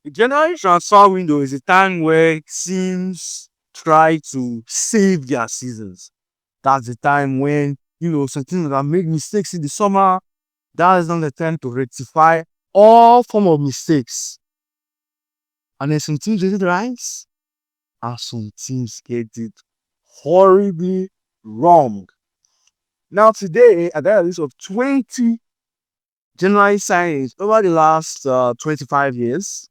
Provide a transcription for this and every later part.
The January transfer window is a time where teams try to save their seasons. That's the time when, some teams that have made mistakes in the summer, that is not the time to rectify all form of mistakes. And then some teams get it right, and some teams get it horribly wrong. Now today, I got a list of 20 January signings over the last 25 years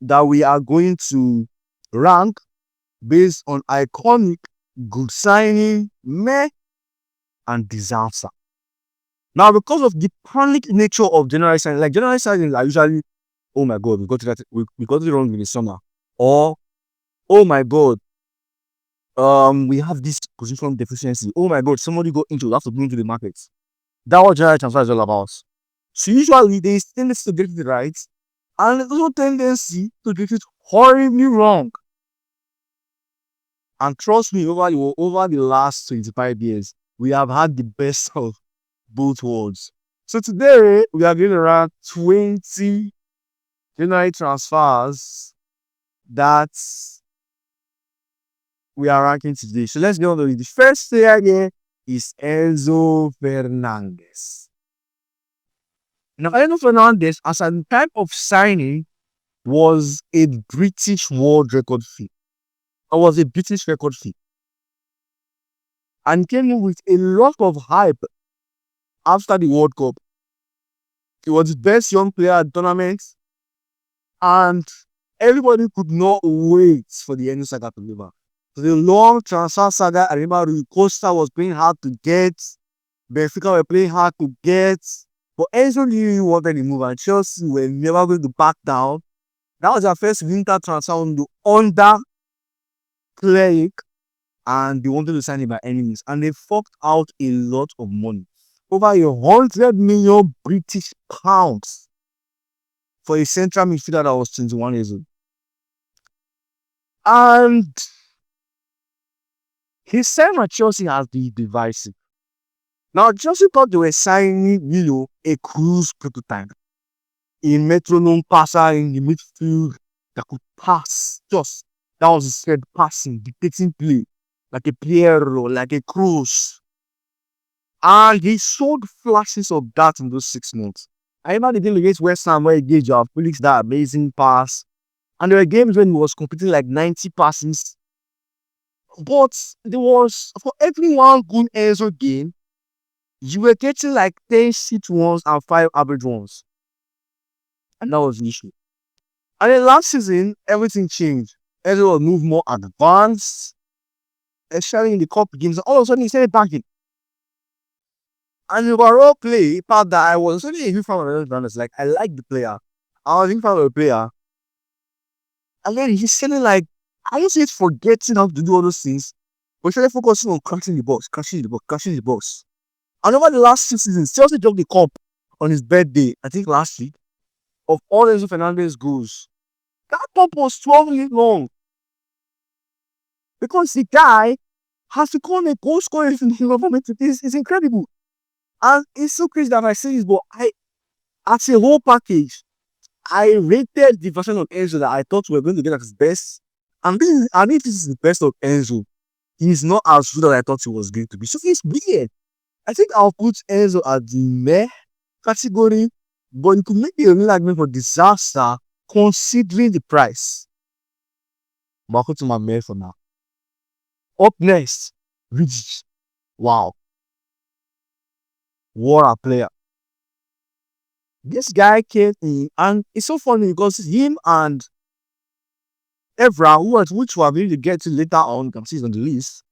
that we are going to rank based on iconic, good signing, meh, and disaster. Now, because of the panic nature of January signings, like January signings are usually, oh my god, we got it wrong in the summer, or oh my god, we have this position deficiency. Oh my god, somebody got into, have to bring to the market. That's what January transfer is all about. So usually there is tendency to get it right, and there's also tendency to get it horribly wrong. And trust me, over the last 25 years, we have had the best of both worlds. So today we are going around 20 January transfers that we are ranking today. So let's go on to it. The first player here is Enzo Fernandez. Now, Bruno Fernandes, as a type of signing, was a British world record fee. It was a British record fee. And came in with a lot of hype after the World Cup. He was the best young player at the tournament. And everybody could not wait for the Enzo saga to deliver. So the long transfer saga, I remember Rui Costa was playing hard to get. Benfica were playing hard to get. But Enzo knew he wanted to move, and Chelsea were never going to back down. That was their first winter transfer window under Clegg, and they wanted to sign him by any means. And they forked out a lot of money. Over 100 million British pounds for a central midfielder that was 21 years old. And his sign at Chelsea has been divisive. Now, Chelsea thought they were signing, a cruise prototype. A metronome passer in the midfield that could pass. That was his head passing, dictating play. Like a Piero, like a Cruz. And he showed flashes of that in those 6 months. I remember the game against West Ham where he gave Joao Felix that amazing pass. And there were games when he was completing like 90 passes. But there was, for every one good Enzo game, you were getting like 10 shit ones and 5 average ones. And that was the issue. And then last season, everything changed. Enzo was moved more advanced, especially in the cup games. All of a sudden, he started backing. And the overall play, part that I was only a huge fan of Bruno Fernandes. Like, I like the player. I was a huge fan of the player. And then he's feeling like, I used to forgetting how to do all those things, but started focusing on crashing the box. And over the last 2 seasons, Chelsea dropped the cup on his birthday, I think last week, of all Enzo Fernandez goals. That cup was 12 years long. Because the guy has become a goal scorer in the government. It's incredible. And it's so crazy that I say this, but as a whole package, I rated the version of Enzo that I thought we were going to get at his best. And if this is the best of Enzo, he's not as good as I thought he was going to be. So it's weird. I think I'll put Enzo at the meh category, but you could make a real argument for disaster considering the price. But I'll go to my meh for now. Up next, Vidic. Wow. What a player. This guy came in, and it's so funny because him and Evra, which we are going to get to later on, you can see it on the list.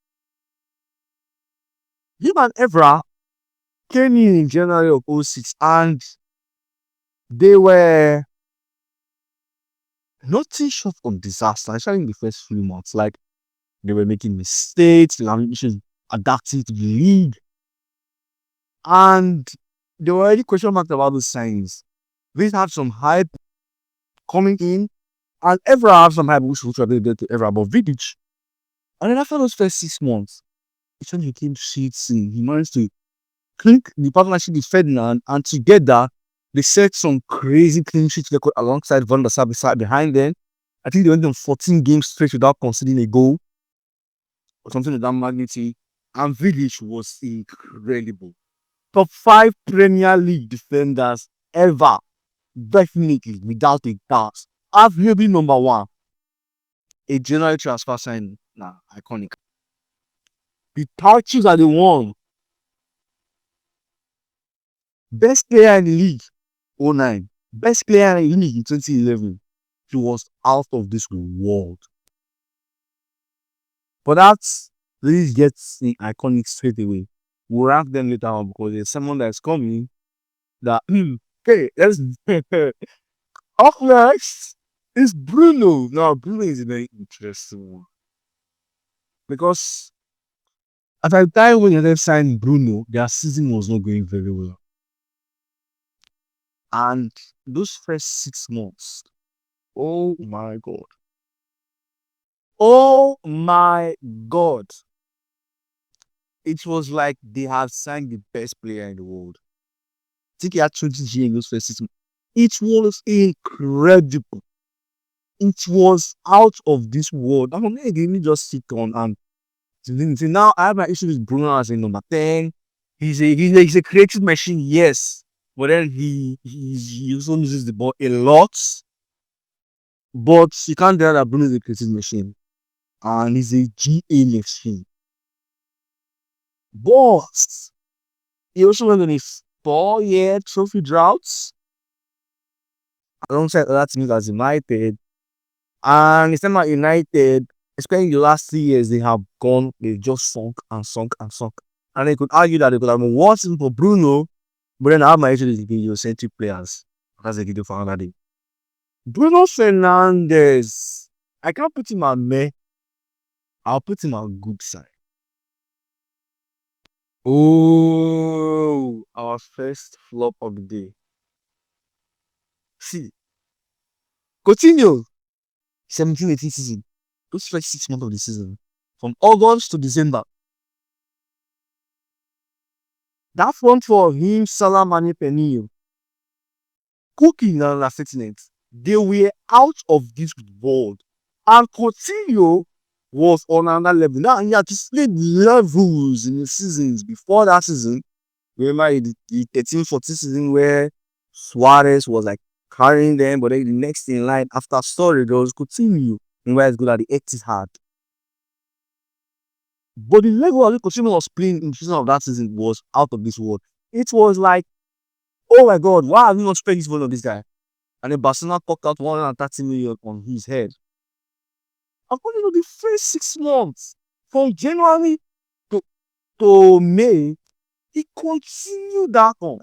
Him and Evra came in January of 2006, and they were nothing short of disaster, especially in the first few months. Like, they were making mistakes, they were adapting to the league, and there were already question marks about those signs. They had some hype coming in, and Evra had some hype, which was a little bit to Evra, but Vidic. And then after those first 6 months, it's when he came to see. He managed to click the partnership with Ferdinand, and together They set some crazy clean sheet record alongside Van der Sar beside behind them. I think they went on 14 games straight without conceding a goal or something of that magnitude. And Vidic was incredible. Top 5 Premier League defenders ever. Definitely, without a doubt. Arguably number 1. A January transfer signing. Nah, iconic. The touches are the one. Best player in the league, 09. Best player in the league in 2011. He was out of this world. But that's really gets the iconic straight away. We'll rank them later on because there's someone that's coming that okay, let's up next is Bruno. Now Bruno is a very interesting one. Because at the time when they signed Bruno, their season was not going very well. And those first 6 months, oh my god. Oh my god. It was like they had signed the best player in the world. I think he had 20 G in those first 6 months. It was incredible. It was out of this world. I mean, they didn't just sit on and see, now I have my issue with Bruno as a number 10. He's a creative machine, yes. But then he also uses the ball a lot. But you can't deny that Bruno is a creative machine. And he's a GA machine. But he also went on a 4-year trophy droughts alongside other teams as United. And it's not United, especially in the last 3 years, they've just sunk and sunk and sunk. And they could argue that they could have been worse for Bruno, but then I have my issue with the idiocentric players. That's a video for another day. Bruno Fernandes, I can't put him on me. I'll put him on good side. Oh, our first flop of the day. See, Coutinho, 17-18 season. Those first 6 months of the season, from August to December. That front for him, Salah, Mane, Penillo, cooking and assessment, they were out of this world. And Coutinho was on another level. Now he had to split levels in the seasons before that season. Remember the 13-14 season where Suarez was like carrying them, but then the next in line after Story there was Coutinho. Remember it's good at the Etihad. But the level of Coutinho was playing in the season of that season was out of this world. It was like, oh my god, why have you not spent this money on this guy? And then Barcelona took out 130 million on his head. According to the first 6 months, from January to May, he continued that on.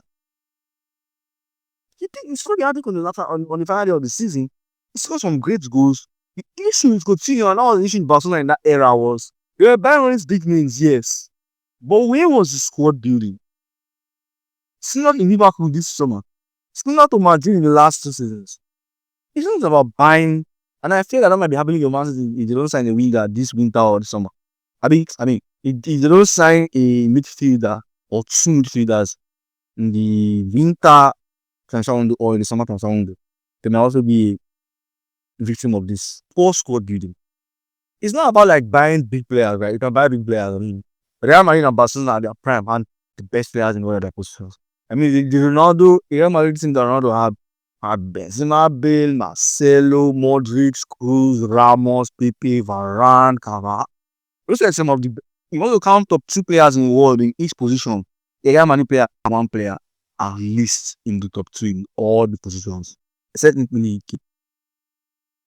He scored the article on the final day of the season. He scored some great goals. The issue with Coutinho and all the issue in Barcelona in that era was they were buying all these big names, yes. But where was the squad building? Similar in Liverpool this summer. Similar to Madrid in the last 2 seasons. It's not about buying, and I feel that might be happening in your Man City if they don't sign a winger this winter or this summer. I mean, if they don't sign a midfielder or 2 midfielders in the winter transfer window or in the summer transfer window, they may also be a victim of this poor squad building. It's not about like buying big players, right? You can buy big players. I mean, Real Madrid and Barcelona are their prime and the best players in all of their positions. I mean, the Real Madrid team that Ronaldo had Benzema, Bale, Marcelo, Modric, Cruz, Ramos, Pepe, Varane, Cavani. Those are some of the. You want to count top 2 players in the world in each position. A Real Madrid player, 1 player, at least in the top 2 in all the positions. Except in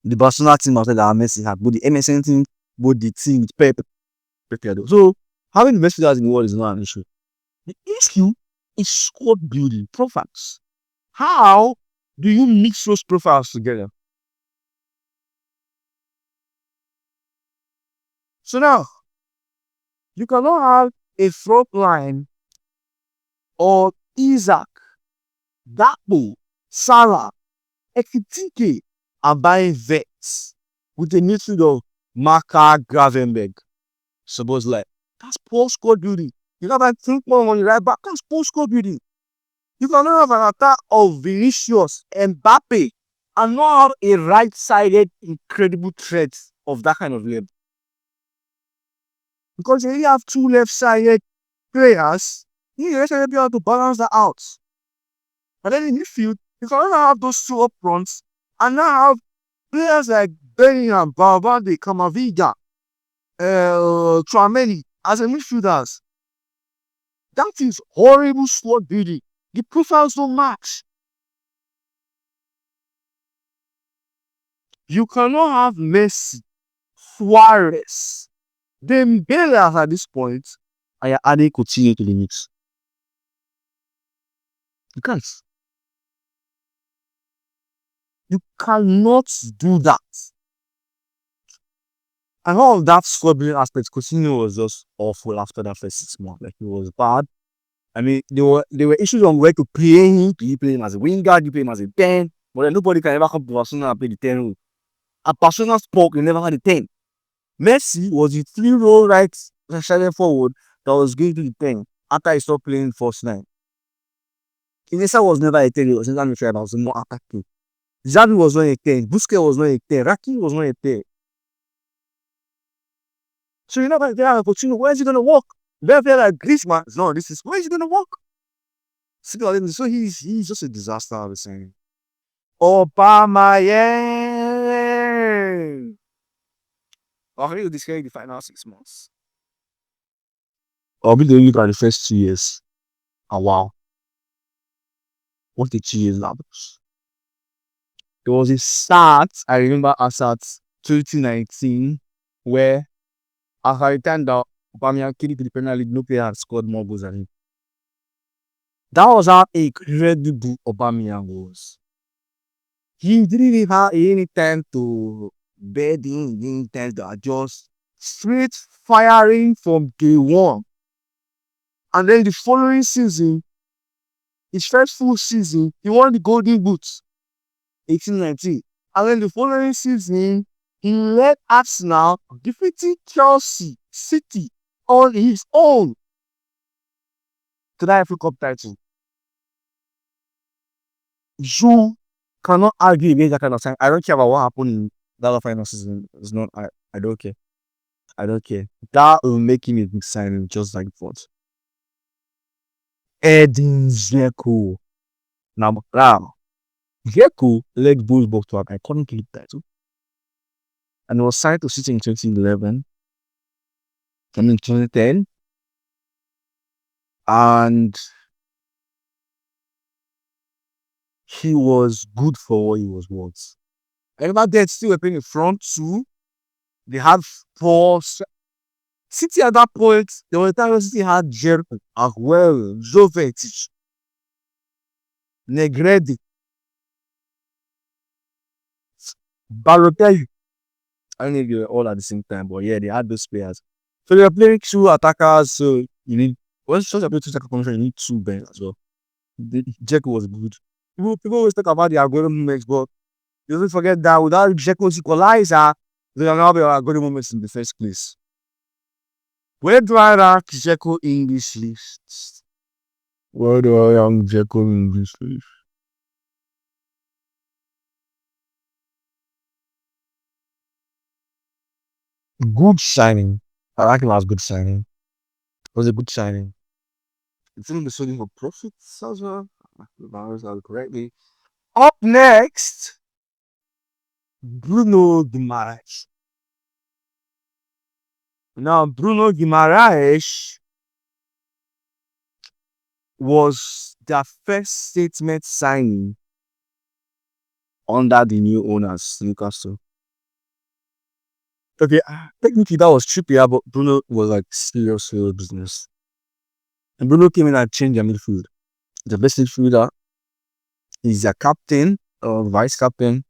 the Barcelona team after that Messi had, both the MSN team, both the team with Pep. So having the best players in the world is not an issue. The issue is squad building profiles. How do you mix those profiles together? So now, you cannot have a front line or Isaac, Gakpo, Salah, Ekitike, and buying vets with a midfield of Maka Gravenberg. Suppose like that's poor squad building. You got like 3 more on the right back. That's poor squad building. You cannot have an attack of Vinicius, Mbappe, and not have a right-sided incredible threat of that kind of level. Because you only have two left-sided players, you need to be able to balance that out. And then in midfield, you cannot have those two up front and now have players like Bellingham, Valverde, Camavinga, Tchouaméni as a midfielders. That is horrible squad building. The profiles don't match. You cannot have Messi, Suarez, Dembele at this point, and you're adding Coutinho to the mix. You can't. You cannot do that. And all of that squad building aspect, Coutinho was just awful after that first 6 months. Like, he was bad. I mean, there were issues on where to play him. Do you play him as a winger? Do you play him as a 10? But then nobody can ever come to Barcelona and play the 10 role. At Barcelona spoke, they never had a 10. Messi was the 3 role right sided forward that was going to the 10 after he stopped playing first 9. Iniesta was never a 10, he was never a that was more attacking. Xavi was not a 10, Busquets was not a 10, Raki was not a 10. So you're not going to have a Coutinho. Where is he going to walk? Better player like Griezmann. No, this is where is he going to walk? So he's just a disaster, I was saying. Aubameyang. I'll really describe the final 6 months. I'll be the look at the first 2 years. And wow. What the 2 years that was. There was a start, I remember a start 2019, where after the time that Aubameyang came to the Premier League, no player had scored more goals than him. That was how incredible Aubameyang was. He didn't even have any time to bed in, any time to adjust. Straight firing from day one. And then the following season, his first full season, he won the Golden Boots, 18-19. And then the following season, he led Arsenal defeating Chelsea City on his own to that FA Cup title. You cannot argue against that kind of time. I don't care about what happened in that final season. It's not. I don't care. I don't care. That will make him a big signing, just like what. Dzeko. Now, Dzeko led Wolfsburg to an iconic league title, and he was signed to City in 2011 and in 2010, and he was good for what he was worth. I remember they still were playing in front two. They had 4. City at that point, there was a time when City had Dzeko, Aguero, Jovetic, Negredo, Balotelli. I don't know if they were all at the same time, but yeah, they had those players. So they were playing 2 attackers. So you need, once you play 2 attacker combination, you need 2 bench as well. Dzeko was good. People always talk about the Aguero moments, but you don't forget that without Dzeko's equalizer, there are now be Aguero moments in the first place. Where do I rank Dzeko English list? Where do I rank Dzeko English list? Good signing. I like him as good signing. It was a good signing. It's in the selling for profits as well. If I understand correctly. Up next, Bruno Guimaraes. Now, Bruno Guimaraes was their first statement signing under the new owners, Newcastle. Okay, technically that was Trippier, but Bruno was like serious business. And Bruno came in and changed their midfield. The best midfielder. He's a captain, vice captain,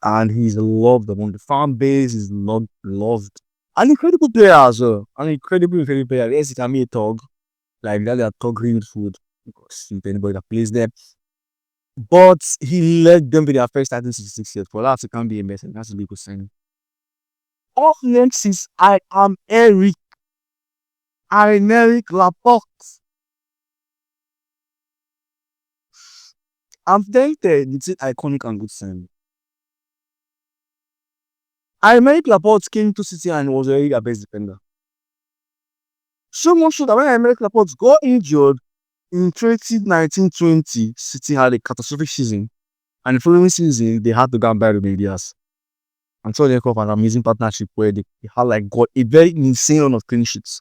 and he's loved among the fan base. He's loved. An incredible player as well. An incredible player. Yes, he can be a thug. Like that, they are thug midfield. Because anybody that plays there. But he led them to their first title in 66 years. For that, it can't be a mess. That's a big signing. Up next is I am Eric Laporte. I'm tempted between iconic and good signing. Aymeric Laporte came to City and was already their best defender. So much so that when Aymeric Laporte got injured in 2019-20, City had a catastrophic season. And the following season, they had to go and buy Ruben Dias. I'm sure they have an amazing partnership where they had like got a very insane run of clean sheets.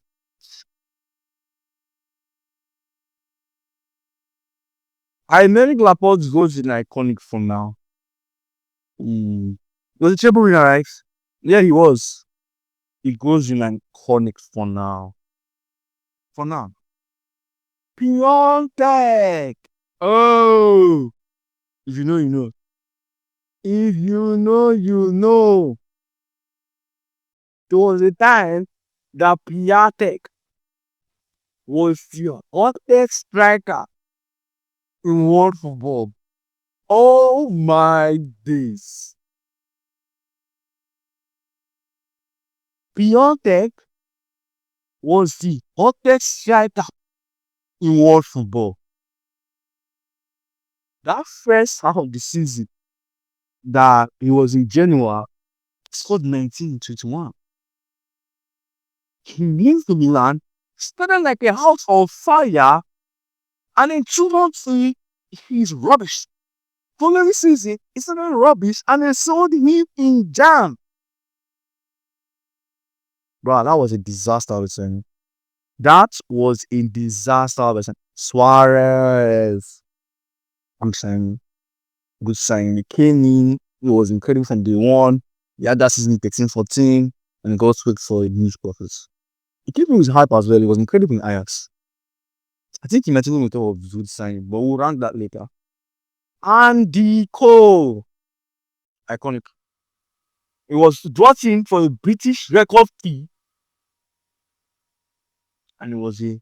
Aymeric Laporte goes in iconic for now. He was a treble winner, right? Yeah, he was. He goes in iconic for now. For now. Piontek. Oh, if you know, you know. If you know, you know. There was a time that Piontek was the hottest striker in world football. Oh my days. Piontek was the hottest striker in world football. That first half of the season that he was in Genoa, scored 19 in 21. He leaves to Milan, started like a house on fire, and in 2 months, he's rubbish. Following season, he started rubbish, and they sold him in jam. Bro, that was a disaster, I was saying. That was a disaster, I was saying. Suarez. I'm saying, good sign. He came in, he was incredible from day one. He had that season in 13-14, and he got swept for a huge profits. He came in with hype as well. He was incredible in Ajax. I think he might even talk of good signing, but we'll rank that later. Andy Cole. Iconic. He was brought in for a British record fee, and he was a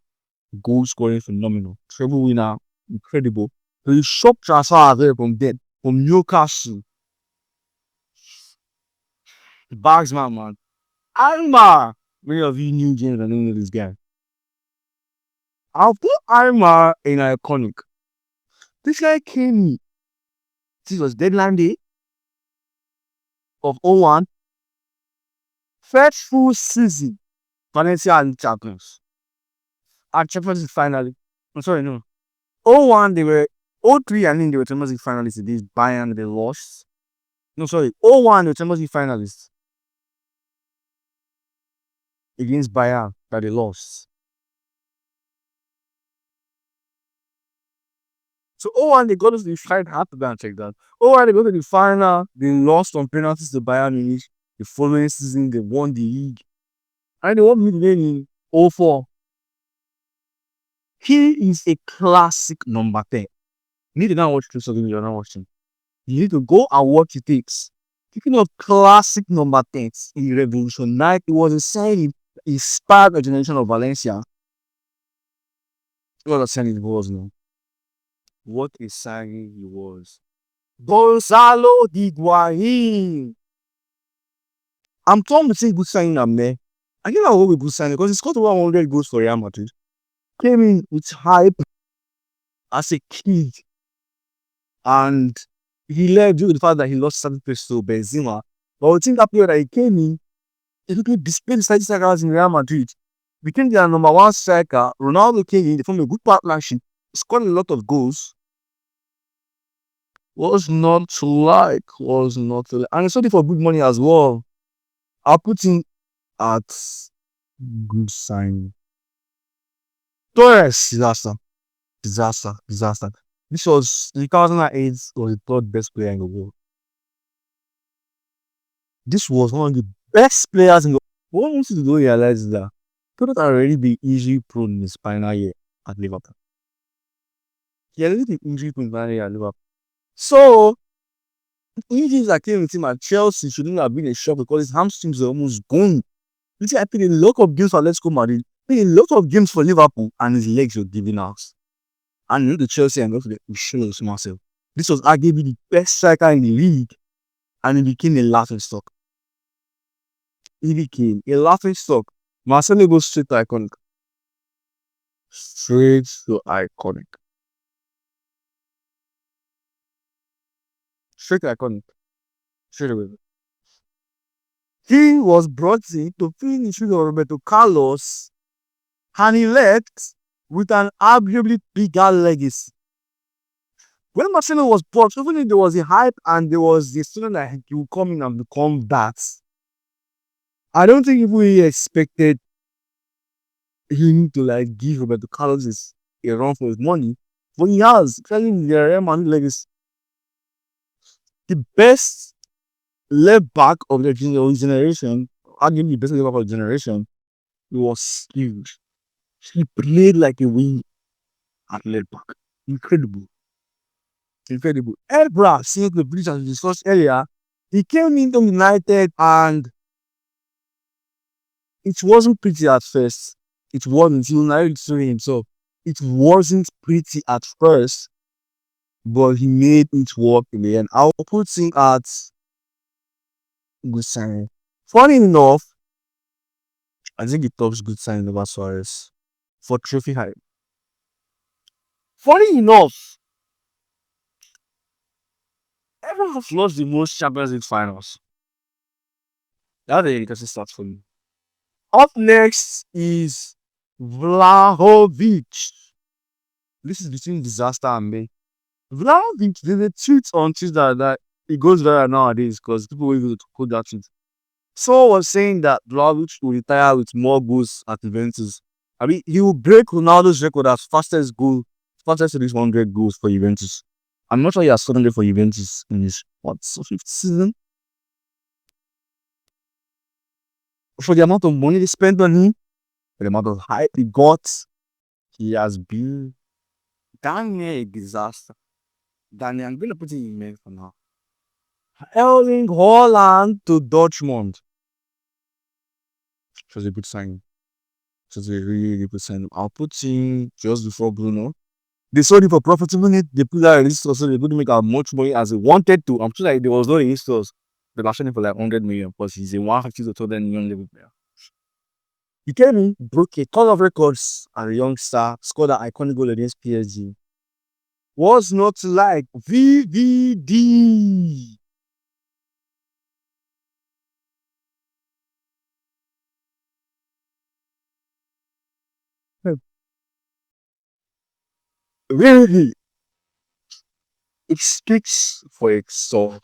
goal scoring phenomenal. Treble winner, incredible. So he shop transfer there from there, from Newcastle. The bagsman, man. Alma. Many of you new James and don't know this guy. I'll put Alma in iconic. This guy came in. This was deadline day of 01. First full season, Valencia and champions. And Champions League finally. I'm sorry, no. 01, they were 03, I think they were Champions League finalists. This Bayern, they lost. No, sorry. 01, they were Champions League finalists against Bayern that they lost. So 01, they got to the final. I have to go and check that. 01, they got to the final. They lost on penalties to Bayern Munich. The following season, they won the league. And they won the league in 04. He is a classic number 10. You need to go and watch this again. You're not watching. You need to go and watch it takes. Speaking of classic number 10s, he revolutionized. It was a signing. He inspired a generation of Valencia. What a signing it was, no? What a signing he was. Gonzalo Higuain. I'm torn between good signing and me. I think I'll go with good signing because he scored over 100 goals for Real Madrid. Came in with hype as a kid. And he left due to the fact that he lost certain place to Benzema. But I think that player that he came in, he quickly displayed the statistics in Real Madrid. Became their number one striker. Ronaldo came in, they formed a good partnership, scored a lot of goals. Was not to like. And he sold it for good money as well. I'll put him at good sign. Torres, disaster. This was 2008 was the third best player in the world. This was one of the best players in the world. What I want you to do realize is that Torres had already been injury prone in his final year at Liverpool. He had already been injury prone in his final year at Liverpool. So, injuries that came with him at Chelsea shouldn't have been a shock because his hamstrings are almost gone. You see, I played a lot of games for Atletico Madrid, played a lot of games for Liverpool, and his legs were giving out. And went to Chelsea and got to the shell of myself. This was arguably the best striker in the league, and he became a laughing stock. Marcelo goes straight to iconic. Straight to iconic. Straight iconic. Straight away. He was brought in to fill the shoes of Roberto Carlos, and he left with an arguably bigger legacy. When Marcelo was brought, even if there was a hype and there was the student that he would come in and become that, I don't think people really expected him to like give Roberto Carlos a run for his money. But he has, especially in the Real Madrid legacy, the best left back of the generation, arguably the best left back of the generation, was huge. He played like a wing at left back. Incredible. Incredible. Evra, since the British as we discussed earlier, he came into United and it wasn't pretty at first. It wasn't. He narrated to himself. It wasn't pretty at first, but he made it work in the end. I'll put him at good signing. Funny enough, I think it tops good signing over Suarez for trophy hype. Funny enough, everyone has lost the most Champions League finals. That's a interesting start for me. Up next is Vlahovic. This is between disaster and me. Vlahovic did a tweet on Tuesday that it goes viral nowadays because people will able to quote that tweet. Someone was saying that Vlahovic will retire with more goals at Juventus. I mean, he will break Ronaldo's record as fastest to reach 100 goals for Juventus. I'm not sure he has scored for Juventus in his fifth season. For the amount of money they spent on him, for the amount of hype he got, he has been damn near a disaster. Danny, I'm going to put it in mail for now. Erling Haaland to Dortmund. It was a good sign. It was a really good sign. I'll put him just before Bruno. They sold it for profitable money. They put that in this store so they couldn't make as much money as they wanted to. I'm sure like there was no in stores. They were selling for like 100 million because he's a 150 to 200 million level player. He came in, broke a ton of records as a young star, scored an iconic goal against PSG. Was not like VVD. Really, it speaks for itself.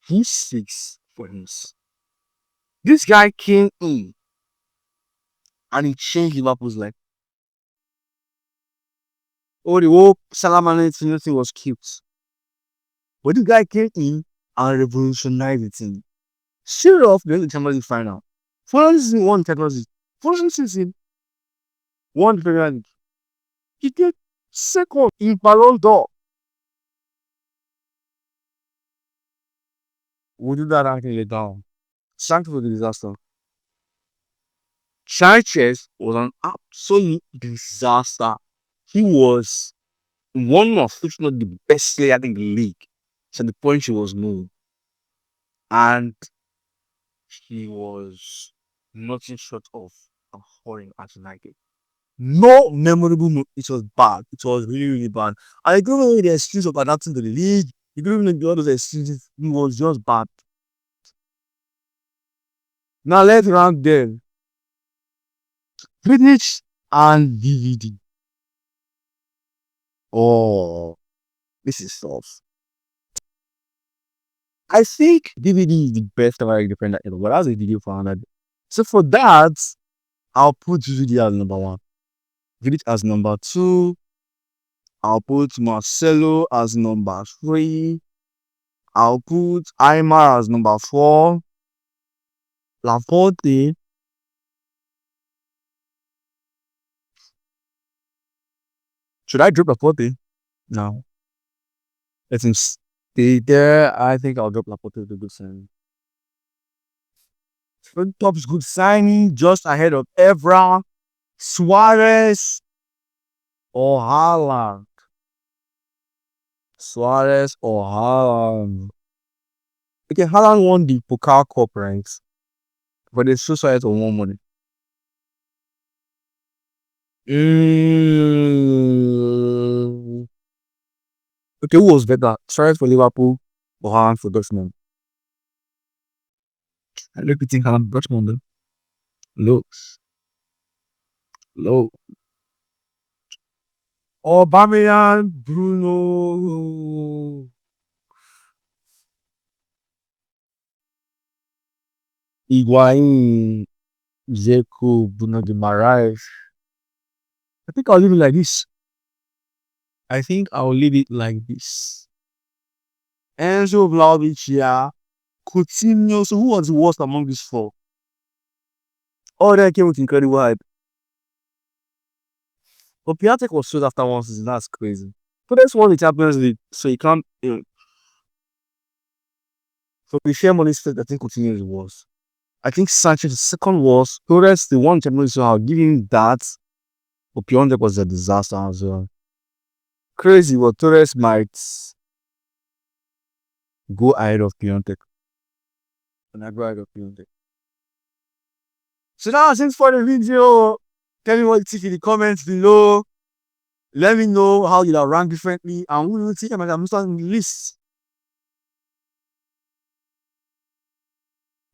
He speaks for himself. This guy came in and he changed Liverpool's life. Oh, the whole Salamane thing was cute. But this guy came in and revolutionized the team. Straight off, they went to the Champions League final. Following season, won Champions League. Following season, won the Premier League. He did second in Ballon d'Or. We'll do that ranking later on. Thank you for the disaster. Sanchez was an absolute disaster. He was one of, if not the best player in the league. To the point he was known. And he was nothing short of abhorring at United. No memorable moment. It was bad. It was really, really bad. I don't know the excuse of adapting to the league. You don't even know all those excuses. It was just bad. Now let's rank them. Vidic and DVD. Oh, this is tough. I think DVD is the best American defender ever, but that's a video for another day. So for that, I'll put DVD as number one. Vidic as number two. I'll put Marcelo as number three. I'll put Aymar as number four. Laporte. Should I drop Laporte? No. Let him stay there. I think I'll drop Laporte with a good signing. Front top's good signing, just ahead of Evra, Suarez, or Haaland. Suarez or Haaland. Okay, Haaland won the Pokal Cup, right? But they still Suarez on more money. Okay, who was better? Suarez for Liverpool or Haaland for Dortmund. I look at Haaland Dortmund. Though. Low, low. Aubameyang, Bruno, Higuain, Dzeko, Bruno Guimaraes. I think I'll leave it like this. I think I'll leave it like this. Enzo, Vlahovic, yeah. Coutinho. So who was the worst among these four? All that came with incredible hype. But Piatek was sold after one season. That's crazy. But that's won the Champions League, so you can't. So the share money state, I think Coutinho is the worst. I think Sanchez is second worst. Torres, the one Champions League, so I'll give him that. But Piontek was a disaster as well. Crazy, but Torres might go ahead of Piontek. And I go ahead of Piontek. So now, thanks for the video. Tell me what you think in the comments below. Let me know how you are ranked differently and who you think I'm on the list.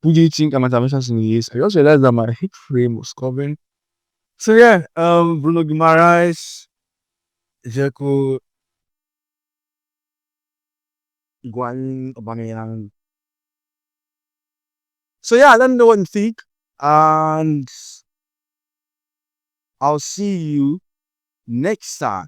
Who do you think I'm mentioned in the list? I just realized that my hip frame was covering. So yeah, Bruno Guimaraes, Dzeko, Higuain, Aubameyang. So yeah, let me know what you think, and I'll see you next time.